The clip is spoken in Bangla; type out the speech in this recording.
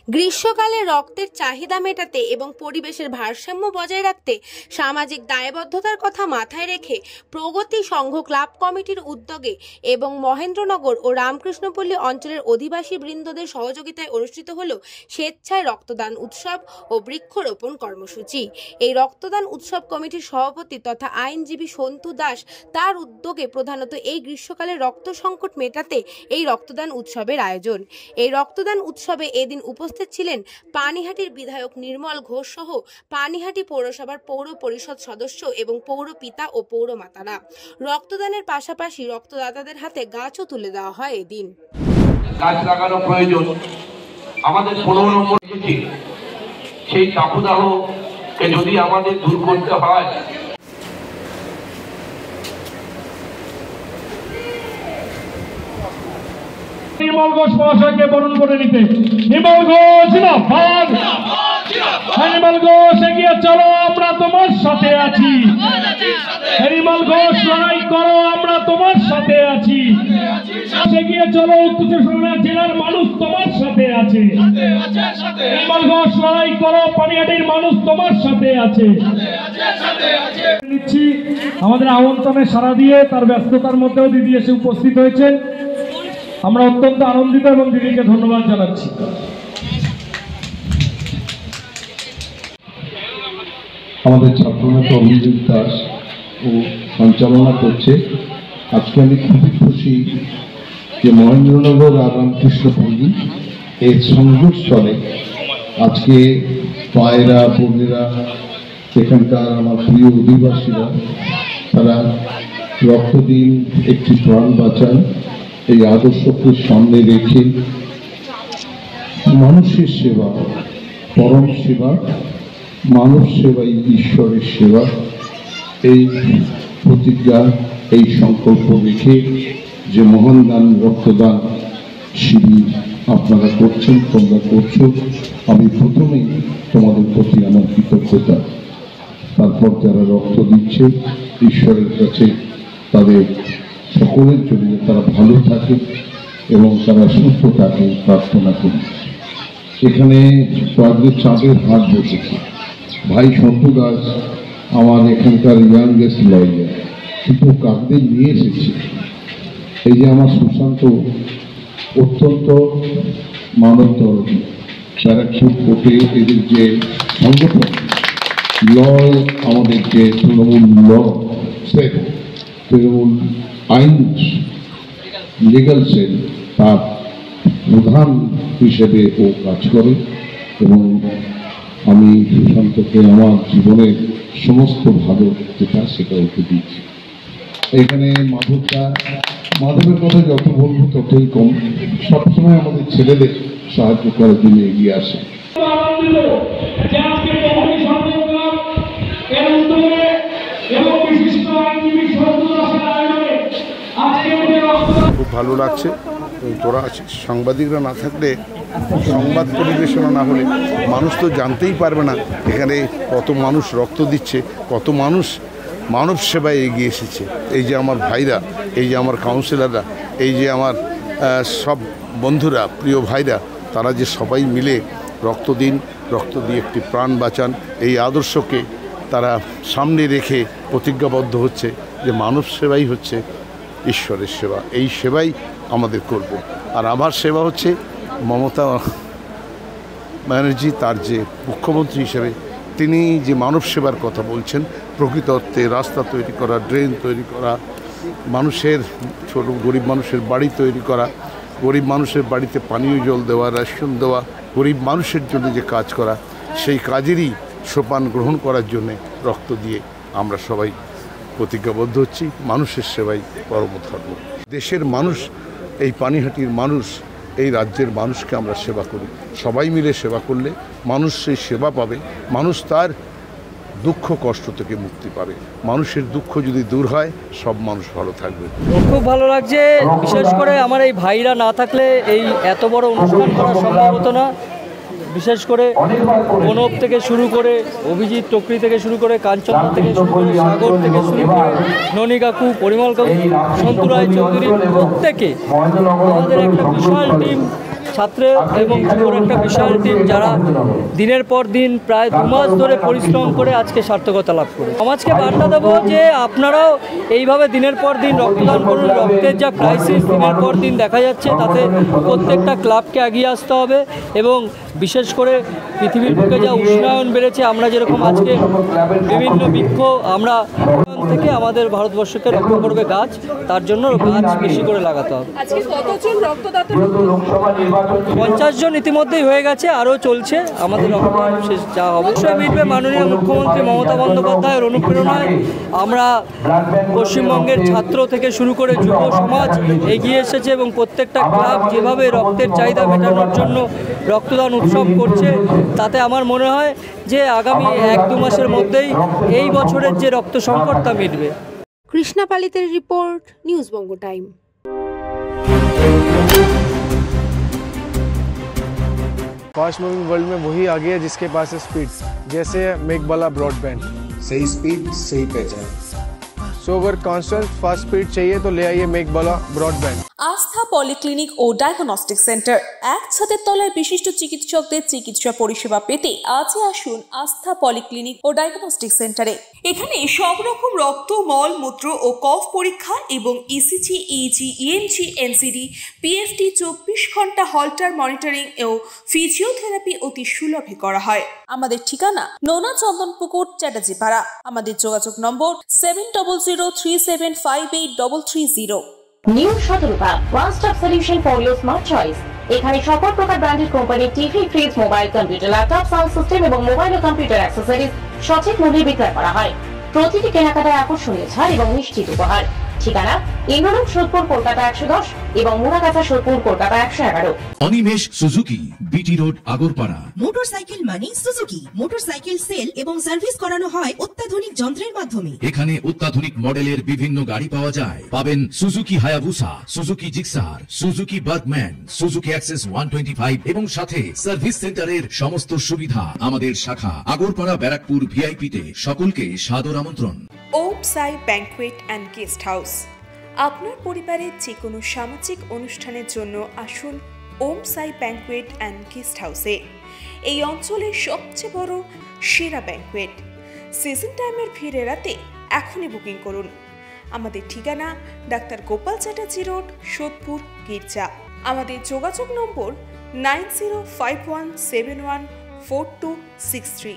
গ্রীষ্মকালে রক্তের চাহিদা মেটাতে এবং পরিবেশের ভারসাম্য বজায় রাখতে সামাজিক দায়বদ্ধতার কথা মাথায় রেখে প্রগতি সংঘ ক্লাব কমিটির উদ্যোগে এবং মহেন্দ্রনগর ও রামকৃষ্ণপল্লী অঞ্চলের অধিবাসী বৃন্দদের সহযোগিতায় অনুষ্ঠিত হল স্বেচ্ছায় রক্তদান উৎসব ও বৃক্ষরোপণ কর্মসূচি। এই রক্তদান উৎসব কমিটির সভাপতি তথা আইনজীবী সন্তু দাস তার উদ্যোগে প্রধানত এই গ্রীষ্মকালে রক্ত সংকট মেটাতে এই রক্তদান উৎসবের আয়োজন। এই রক্তদান উৎসবে এদিন উপস্থিত ছিলেন পানিহাটির বিধায়ক নির্মল ঘোষ সহ পানিহাটি পৌরসভার পৌর পরিষদ সদস্য এবং পৌর পিতা ও পৌরমাতারা। রক্তদানের পাশাপাশি রক্তদাতাদের হাতে গাছও তুলে দেওয়া হয়। এদিন গাছ লাগানো প্রয়োজন, আমাদের 15 নম্বর সেই তাপদাহকে যদি আমাদের দূর করতে হয়, নির্মল ঘোষ মহাশয়কে বরণ করে নিতে। নির্মল ঘোষ জিন্দাবাদ, নির্মল ঘোষ এগিয়ে চলো, আমরা তোমার সাথে আছি। নির্মল ঘোষ লড়াই করো, আমরা তোমার সাথে আছি। এগিয়ে চলো, উত্তর চব্বিশ জেলার মানুষ তোমার সাথে আছে। নির্মল ঘোষ লড়াই করো, পানিহাটির মানুষ তোমার সাথে আছে। নিচ্ছি আমাদের আমন্ত্রণে সাড়া দিয়ে তার ব্যস্ততার মধ্যেও দিদি এসে উপস্থিত হয়েছেন। আমরা অত্যন্ত আনন্দিত এবং দিদিকে ধন্যবাদ জানাচ্ছি। আমাদের ছাত্রনেতা অভিজিৎ দাস ও সঞ্চালনা করছে। আজকে আমি খুবই খুশি যে মহেন্দ্রনগর আর রামকৃষ্ণপল্লী এর সংযোগস্থলে আজকে পায়রা বোনেরা, এখানকার আমার প্রিয় অধিবাসীরা, তারা রক্ত দিন একটি প্রাণ বাঁচান, এই আদর্শকে সামনে রেখে মানুষের সেবা পরম সেবা, মানব সেবাই ঈশ্বরের সেবা, এই প্রতিজ্ঞা, এই সংকল্প রেখে যে মহান দান রক্তদান শিবির আপনারা করছেন, তোমরা করছো, আমি প্রথমেই তোমাদের প্রতি আমার কৃতজ্ঞতা। তারপর যারা রক্ত দিচ্ছে, ঈশ্বরের কাছে তাদের সকলের জন্য তারা ভালো থাকে এবং তারা সুস্থ থাকে প্রার্থনা করি। এখানে কয়েকদিন চাঁদের হাট বসেছে। ভাই সন্তু দাস আমার এখানকার ইয়াংগেস্ট লয়ার, কিন্তু কাকদের নিয়ে এসেছে। এই যে আমার সুশান্ত অত্যন্ত মানবদরদী, ব্যারাকপুর কোর্টে এদের যে সংগঠন ল, আমাদের যে তৃণমূল ল সেল, তৃণমূল আইন লিগাল সেল, তার প্রধান হিসেবে ও কাজ করে এবং আমি সুশান্তকে আমার জীবনের সমস্ত ভালো যেটা সেটা ওকে দিচ্ছি। এখানে মাধবের কথা যত বলবো ততই কম। সবসময় আমাদের ছেলেদের সাহায্য করার জন্য এগিয়ে আসে। খুব ভালো লাগছে। তোরা আছিস, সাংবাদিকরা না থাকলে, সংবাদ পরিবেশনা না হলে মানুষ তো জানতেই পারবে না এখানে কত মানুষ রক্ত দিচ্ছে, কত মানুষ মানব সেবায় এগিয়ে এসেছে। এই যে আমার ভাইরা, এই যে আমার কাউন্সিলররা, এই যে আমার সব বন্ধুরা, প্রিয় ভাইরা, তারা যে সবাই মিলে রক্ত দিন, রক্ত দিয়ে একটি প্রাণ বাঁচান, এই আদর্শকে তারা সামনে রেখে প্রতিজ্ঞাবদ্ধ হচ্ছে যে মানব সেবাই হচ্ছে ঈশ্বরের সেবা। এই সেবাই আমাদের করব। আর আমার সেবা হচ্ছে মমতা ব্যানার্জি, তার যে মুখ্যমন্ত্রী হিসেবে তিনি যে মানব সেবার কথা বলছেন, প্রকৃত অর্থে রাস্তা তৈরি করা, ড্রেন তৈরি করা, মানুষের ছোট গরিব মানুষের বাড়ি তৈরি করা, গরিব মানুষের বাড়িতে পানীয় জল দেওয়া, রেশন দেওয়া, গরিব মানুষের জন্য যে কাজ করা, সেই কাজেরই সোপান গ্রহণ করার জন্যে রক্ত দিয়ে আমরা সবাই প্রতিজ্ঞাবদ্ধ হচ্ছি। মানুষের সেবাই পরম ধর্ম। দেশের মানুষ, এই পানিহাটির মানুষ, এই রাজ্যের মানুষকে আমরা সেবা করি। সবাই মিলে সেবা করলে মানুষ সেই সেবা পাবে, মানুষ তার দুঃখ কষ্ট থেকে মুক্তি পাবে। মানুষের দুঃখ যদি দূর হয়, সব মানুষ ভালো থাকবে। খুব ভালো লাগছে। বিশেষ করে আমার এই ভাইরা না থাকলে এই এত বড় অনুষ্ঠান করা সম্ভব হতো না। বিশেষ করে প্রণব থেকে শুরু করে, অভিজিৎ টকরি থেকে শুরু করে, কাঞ্চন থেকে শুরু করে, সাগর থেকে শুরু করে, ননী কাকু, পরিমল কাকু, সন্তু রায় চৌধুরী, প্রত্যেকে আমাদের একটা বিশাল টিম ছাত্রের এবং যুবর একটা বিশাল টিম, যারা দিনের পর দিন প্রায় 2 মাস ধরে পরিশ্রম করে আজকে সার্থকতা লাভ করে। সমাজকে বার্তা দেবো যে আপনারাও এইভাবে দিনের পর দিন রক্তদান করুন। রক্তের যা ক্রাইসিস দিনের পর দিন দেখা যাচ্ছে, তাতে প্রত্যেকটা ক্লাবকে এগিয়ে আসতে হবে এবং বিশেষ করে পৃথিবীর বুকে যা উষ্ণায়ন বেড়েছে, আমরা যেরকম আজকে বিভিন্ন বৃক্ষ আমরা থেকে আমাদের ভারতবর্ষকে রক্ষা করবে গাছ, তার জন্য গাছ বেশি করে লাগাতে হবে। 50 জন ইতিমধ্যেই হয়ে গেছে, আরও চলছে আমাদের রক্তদান শেষ যা অবশ্যই মিটবে। মাননীয় মুখ্যমন্ত্রী মমতা বন্দ্যোপাধ্যায়ের অনুপ্রেরণায় আমরা পশ্চিমবঙ্গের ছাত্র থেকে শুরু করে যুব সমাজ এগিয়ে এসেছে এবং প্রত্যেকটা ক্লাব যেভাবে রক্তের চাহিদা মেটানোর জন্য রক্তদান উৎসব করছে, তাতে আমার মনে হয় যে আগামী 1-2 মাসের মধ্যেই এই বছরের যে রক্ত সংকট তা মিটবে। কৃষ্ণা পালিতের রিপোর্ট, নিউজ বঙ্গ টাইম। फास्ट मूविंग वर्ल्ड में वही आगे है जिसके पास है स्पीड, जैसे मेघबाला ब्रॉडबैंड। सही स्पीड सही पहचान। सो अगर कांस्टेंट फास्ट स्पीड चाहिए तो ले आइए मेघबाला ब्रॉडबैंड। আস্থা পলিক্লিনিক ও ডায়াগনস্টিক সেন্টার, এক ছাদের তলায় বিশিষ্ট চিকিৎসকদের চিকিৎসা পরিষেবা পেতে আজই আসুন আস্থা পলিক্লিনিক ও ডায়াগনস্টিক সেন্টারে। এখানে সব রকম রক্ত, মল, মূত্র ও কফ পরীক্ষা এবং ECG, easy, ENG, NCD, PFT 24 ঘন্টা হল্টার মনিটরিং ও ফিজিওথেরাপি অতি সুলভে করা হয়। আমাদের ঠিকানা নোনা চন্দনপুকুর, চ্যাটার্জিপাড়া। আমাদের যোগাযোগ নম্বর 7003758330। New Shatarupa, one stop solution for your smart choice. এখানে সকল প্রকার ব্র্যান্ডেড কোম্পানির TV, fridge, mobile, computer, laptop, sound system এবং মোবাইল ও কম্পিউটার অ্যাক্সেসরিজ সঠিক মূল্যে বিক্রয় করা হয়। প্রতিটি কেনাকাটায় আকর্ষণীয় ছাড় এবং নিশ্চিত উপহার। ঠিকানা ইন্দ্রনগর, সোদপুর, কলকাতা 110 এবং Muragachha, Sodepur, Kolkata 111। Animesh Suzuki, BT road, Agarpara. Motorcycle মানে সুজুকি। মোটরসাইকেল সেল এবং সার্ভিস করানো হয় অত্যাধুনিক যন্ত্রের মাধ্যমে। এখানে অত্যাধুনিক মডেলের বিভিন্ন গাড়ি পাওয়া যায়। পাবেন Suzuki Hayabusa, Suzuki Gixxer, Suzuki Bergman, Suzuki access 125 এবং সাথে সার্ভিস সেন্টারের সমস্ত সুবিধা। আমাদের শাখা আগরপাড়া, ব্যারাকপুর ভিআইপিতে। সকলকে সাদর আমন্ত্রণ। ওম সাই ব্যাংকুয়েট অ্যান্ড গেস্ট হাউস। আপনার পরিবারের যে কোনো সামাজিক অনুষ্ঠানের জন্য আসুন ওম সাই ব্যাংকুয়েট অ্যান্ড গেস্ট হাউসে। এই অঞ্চলের সবচেয়ে বড় সেরা ব্যাংকুয়েট। সিজন টাইমের ভিড় এড়াতে এখনই বুকিং করুন। আমাদের ঠিকানা ডাক্তার গোপাল চ্যাটার্জি রোড, সোদপুর, গির্জা। আমাদের যোগাযোগ নম্বর 9051714263।